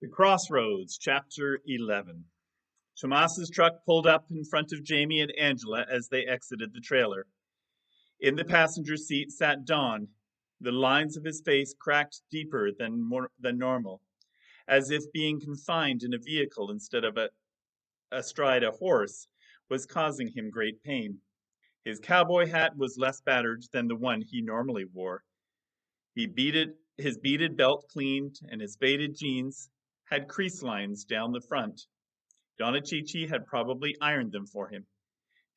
The Crossroads Chapter 11. Tomas's truck pulled up in front of Jamie and Angela as they exited the trailer. In the passenger seat sat Don, the lines of his face cracked deeper than normal, as if being confined in a vehicle instead of astride a horse was causing him great pain. His cowboy hat was less battered than the one he normally wore. His beaded belt cleaned, and his faded jeans had crease lines down the front. Donichichi had probably ironed them for him.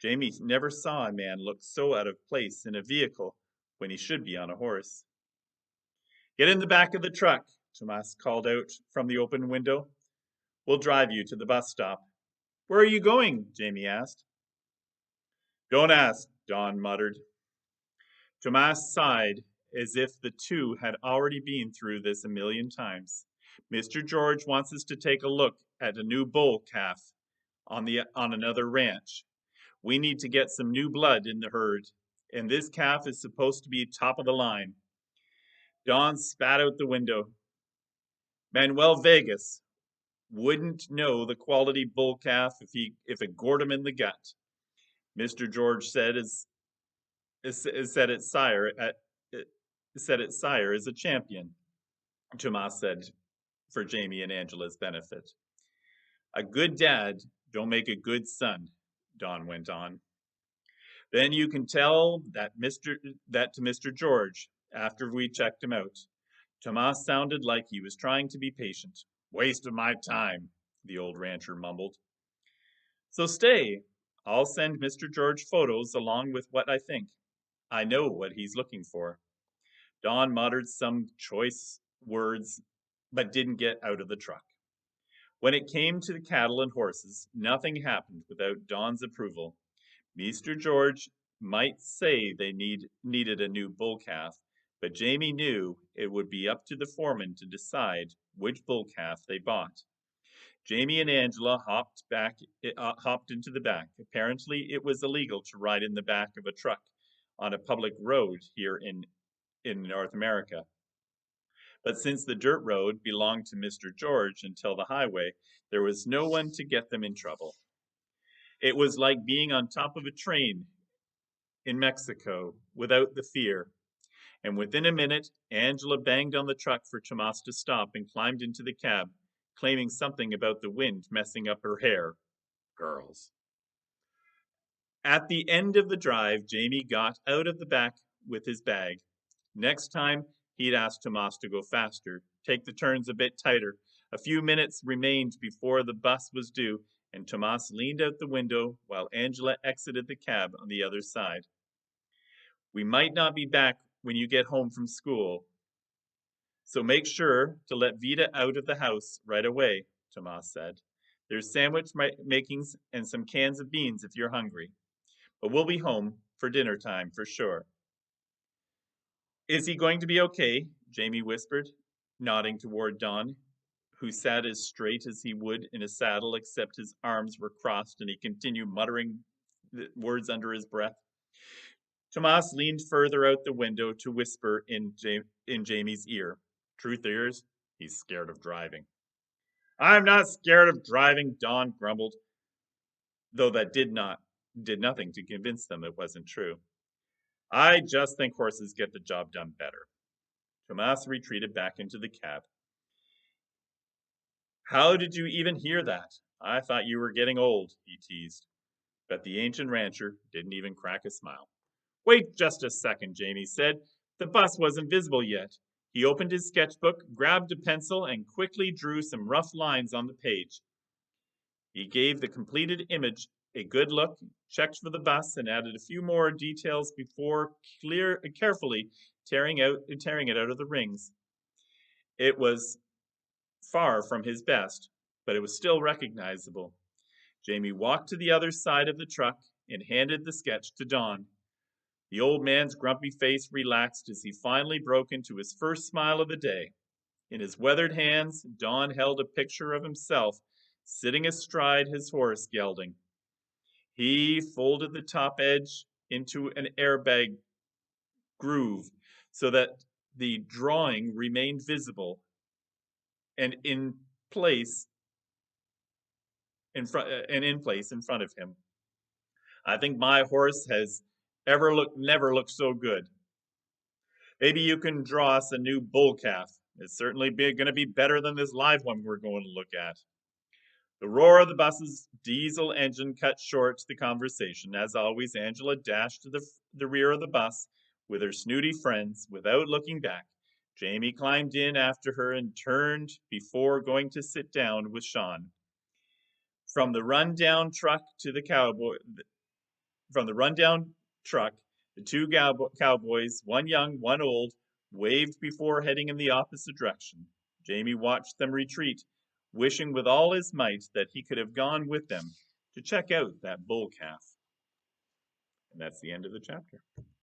Jamie never saw a man look so out of place in a vehicle when he should be on a horse. "Get in the back of the truck," Tomas called out from the open window. "We'll drive you to the bus stop." "Where are you going?" Jamie asked. "Don't ask," Don muttered. Tomas sighed, as if the two had already been through this a million times. "Mr. George wants us to take a look at a new bull calf on another ranch. We need to get some new blood in the herd, and this calf is supposed to be top of the line." Don spat out the window. "Manuel Vegas wouldn't know the quality bull calf if it gored him in the gut. Mr. George said its sire is a champion," Tomas said for Jamie and Angela's benefit. "A good dad don't make a good son," Don went on. "Then you can tell that to Mr. George after we checked him out." Tomas sounded like he was trying to be patient. "Waste of my time," the old rancher mumbled. "So stay. I'll send Mr. George photos along with what I think. I know what he's looking for." Don muttered some choice words but didn't get out of the truck. When it came to the cattle and horses, nothing happened without Don's approval. Mr. George might say they needed a new bull calf, but Jamie knew it would be up to the foreman to decide which bull calf they bought. Jamie and Angela hopped into the back. Apparently, it was illegal to ride in the back of a truck on a public road here in North America. But since the dirt road belonged to Mr. George until the highway, there was no one to get them in trouble. It was like being on top of a train in Mexico without the fear. And within a minute, Angela banged on the truck for Tomas to stop and climbed into the cab, claiming something about the wind messing up her hair. Girls. At the end of the drive, Jamie got out of the back with his bag. Next time, he'd ask Tomas to go faster, take the turns a bit tighter. A few minutes remained before the bus was due, and Tomas leaned out the window while Angela exited the cab on the other side. "We might not be back when you get home from school, so make sure to let Vita out of the house right away," Tomas said. "There's sandwich makings and some cans of beans if you're hungry. But we'll be home for dinner time for sure." "Is he going to be okay?" Jamie whispered, nodding toward Don, who sat as straight as he would in a saddle, except his arms were crossed and he continued muttering the words under his breath. Tomas leaned further out the window to whisper in Jamie's ear. "Truth is, he's scared of driving." "I'm not scared of driving," Don grumbled, though that did nothing to convince them it wasn't true. "I just think horses get the job done better." Tomas retreated back into the cab. "How did you even hear that? I thought you were getting old," he teased. But the ancient rancher didn't even crack a smile. "Wait just a second," Jamie said. The bus wasn't visible yet. He opened his sketchbook, grabbed a pencil, and quickly drew some rough lines on the page. He gave the completed image a good look, checked for the bus, and added a few more details before carefully tearing it out of the rings. It was far from his best, but it was still recognizable. Jamie walked to the other side of the truck and handed the sketch to Don. The old man's grumpy face relaxed as he finally broke into his first smile of the day. In his weathered hands, Don held a picture of himself sitting astride his horse, gelding. He folded the top edge into an airbag groove so that the drawing remained visible, and in place in front of him. I think my horse has never looked so good. Maybe you can draw us a new bull calf. It's certainly going to be better than this live one we're going to look at. The roar of the bus's diesel engine cut short the conversation. As always, Angela dashed to the rear of the bus with her snooty friends without looking back. Jamie climbed in after her and turned before going to sit down with Sean. From the rundown truck, the two cowboys, one young, one old, waved before heading in the opposite direction. Jamie watched them retreat, wishing with all his might that he could have gone with them to check out that bull calf. And that's the end of the chapter.